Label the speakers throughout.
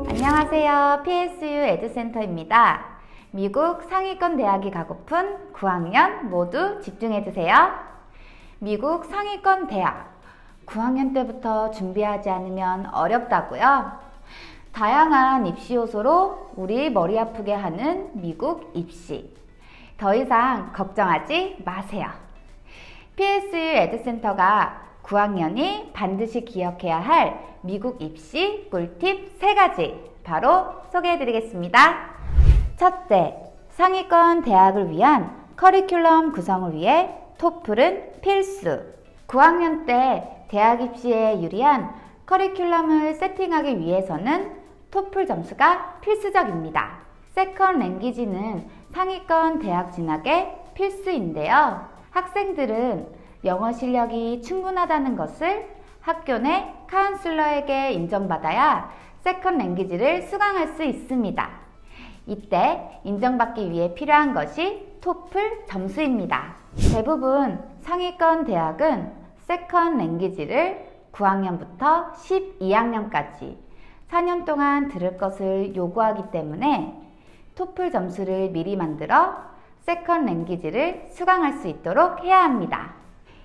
Speaker 1: 안녕하세요. PSU 에듀센터입니다. 미국 상위권 대학이 가고픈 9학년 모두 집중해주세요. 미국 상위권 대학 9학년 때부터 준비하지 않으면 어렵다고요? 다양한 입시 요소로 우리 머리 아프게 하는 미국 입시. 더 이상 걱정하지 마세요. PSU 에듀센터가 9학년이 반드시 기억해야 할 미국 입시 꿀팁 3가지 바로 소개해드리겠습니다. 첫째, 상위권 대학을 위한 커리큘럼 구성을 위해 토플은 필수. 9학년 때 대학 입시에 유리한 커리큘럼을 세팅하기 위해서는 토플 점수가 필수적입니다. 세컨 랭귀지는 상위권 대학 진학의 필수인데요. 학생들은 영어 실력이 충분하다는 것을 학교 내 카운슬러에게 인정받아야 세컨 랭귀지를 수강할 수 있습니다. 이때 인정받기 위해 필요한 것이 토플 점수입니다. 대부분 상위권 대학은 세컨 랭귀지를 9학년부터 12학년까지 4년 동안 들을 것을 요구하기 때문에 토플 점수를 미리 만들어 세컨 랭귀지를 수강할 수 있도록 해야 합니다.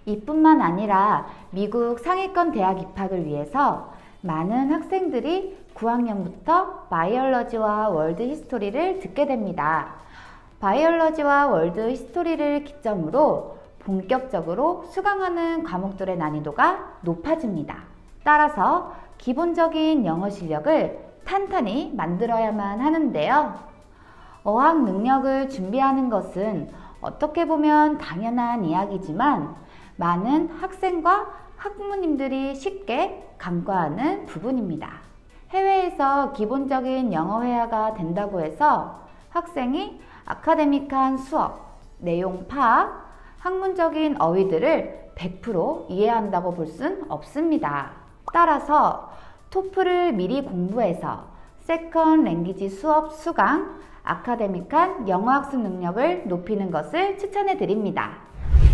Speaker 1: 이뿐만 아니라 미국 상위권 대학 입학을 위해서 많은 학생들이 9학년부터 바이올러지와 월드 히스토리를 듣게 됩니다. 바이올러지와 월드 히스토리를 기점으로 본격적으로 수강하는 과목들의 난이도가 높아집니다. 따라서 기본적인 영어 실력을 탄탄히 만들어야만 하는데요. 어학 능력을 준비하는 것은 어떻게 보면 당연한 이야기지만 많은 학생과 학부모님들이 쉽게 간과하는 부분입니다. 해외에서 기본적인 영어 회화가 된다고 해서 학생이 아카데믹한 수업, 내용 파악, 학문적인 어휘들을 100% 이해한다고 볼 순 없습니다. 따라서 토플을 미리 공부해서 세컨 랭귀지 수업 수강, 아카데믹한 영어 학습 능력을 높이는 것을 추천해 드립니다.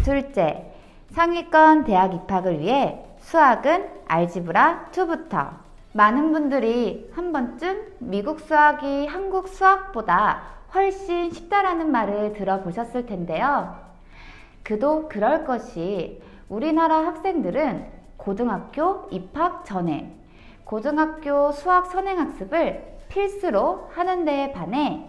Speaker 1: 둘째, 상위권 대학 입학을 위해 수학은 알지브라 2부터. 많은 분들이 한 번쯤 미국 수학이 한국 수학보다 훨씬 쉽다라는 말을 들어보셨을 텐데요. 그도 그럴 것이 우리나라 학생들은 고등학교 입학 전에 고등학교 수학 선행학습을 필수로 하는 데에 반해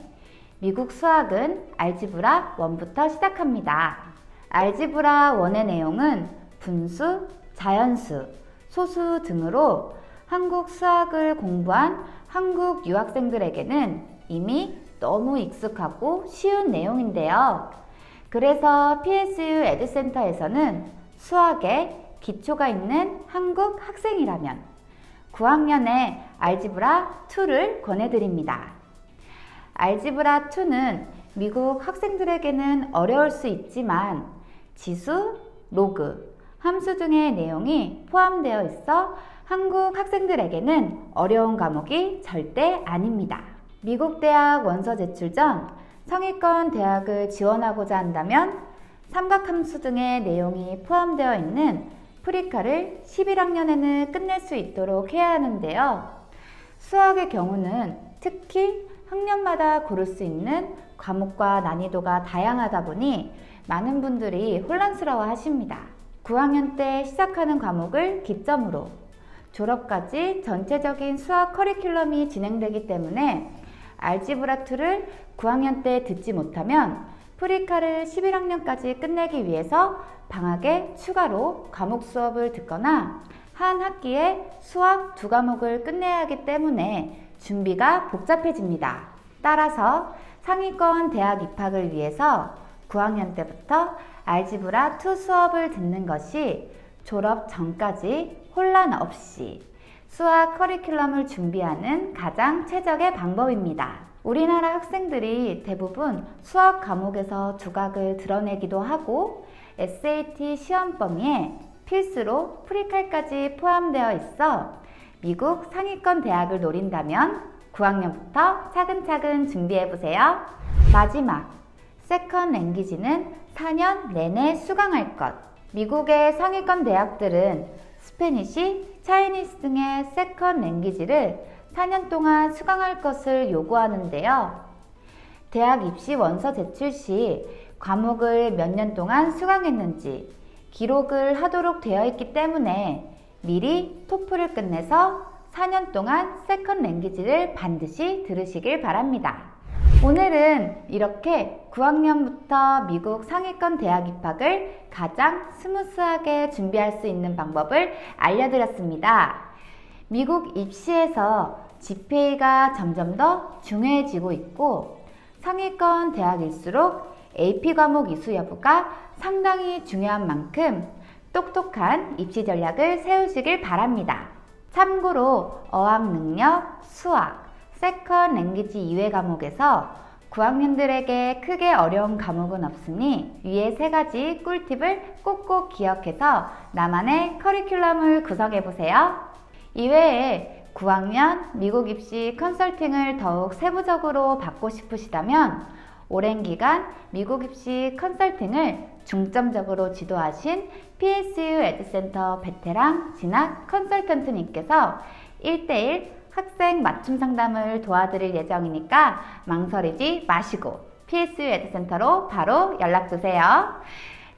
Speaker 1: 미국 수학은 알지브라 1부터 시작합니다. 알지브라 1의 내용은 분수, 자연수, 소수 등으로 한국 수학을 공부한 한국 유학생들에게는 이미 너무 익숙하고 쉬운 내용인데요. 그래서 PSU 에듀센터에서는 수학에 기초가 있는 한국 학생이라면 9학년에 알지브라 2를 권해드립니다. 알지브라 2는 미국 학생들에게는 어려울 수 있지만 지수, 로그, 함수 등의 내용이 포함되어 있어 한국 학생들에게는 어려운 과목이 절대 아닙니다. 미국 대학 원서 제출 전 상위권 대학을 지원하고자 한다면 삼각함수 등의 내용이 포함되어 있는 프리카를 11학년에는 끝낼 수 있도록 해야 하는데요. 수학의 경우는 특히 학년마다 고를 수 있는 과목과 난이도가 다양하다 보니 많은 분들이 혼란스러워 하십니다. 9학년 때 시작하는 과목을 기점으로 졸업까지 전체적인 수학 커리큘럼이 진행되기 때문에 알지브라 2를 9학년 때 듣지 못하면 프리카를 11학년까지 끝내기 위해서 방학에 추가로 과목 수업을 듣거나 한 학기에 수학 2과목을 끝내야 하기 때문에 준비가 복잡해집니다. 따라서 상위권 대학 입학을 위해서 9학년 때부터 알지브라 2 수업을 듣는 것이 졸업 전까지 혼란 없이 수학 커리큘럼을 준비하는 가장 최적의 방법입니다. 우리나라 학생들이 대부분 수학 과목에서 두각을 드러내기도 하고 SAT 시험 범위에 필수로 프리칼까지 포함되어 있어 미국 상위권 대학을 노린다면 9학년부터 차근차근 준비해보세요. 마지막, 세컨 랭귀지는 4년 내내 수강할 것. 미국의 상위권 대학들은 스페니시, 차이니스 등의 세컨 랭귀지를 4년 동안 수강할 것을 요구하는데요. 대학 입시 원서 제출 시 과목을 몇 년 동안 수강했는지 기록을 하도록 되어 있기 때문에 미리 토플을 끝내서 4년 동안 세컨 랭귀지를 반드시 들으시길 바랍니다. 오늘은 이렇게 9학년부터 미국 상위권 대학 입학을 가장 스무스하게 준비할 수 있는 방법을 알려드렸습니다. 미국 입시에서 GPA가 점점 더 중요해지고 있고 상위권 대학일수록 AP 과목 이수 여부가 상당히 중요한 만큼 똑똑한 입시 전략을 세우시길 바랍니다. 참고로 어학 능력, 수학, 세컨 랭귀지 이외 과목에서 9학년들에게 크게 어려운 과목은 없으니 위의 3가지 꿀팁을 꼭꼭 기억해서 나만의 커리큘럼을 구성해보세요. 이외에 9학년 미국 입시 컨설팅을 더욱 세부적으로 받고 싶으시다면 오랜 기간 미국 입시 컨설팅을 중점적으로 지도하신 PSU 에듀센터 베테랑 진학 컨설턴트님께서 1대1 학생 맞춤 상담을 도와드릴 예정이니까 망설이지 마시고 PSU 에듀센터로 바로 연락주세요.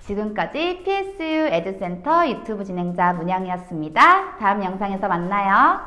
Speaker 1: 지금까지 PSU 에듀센터 유튜브 진행자 문영이었습니다. 다음 영상에서 만나요.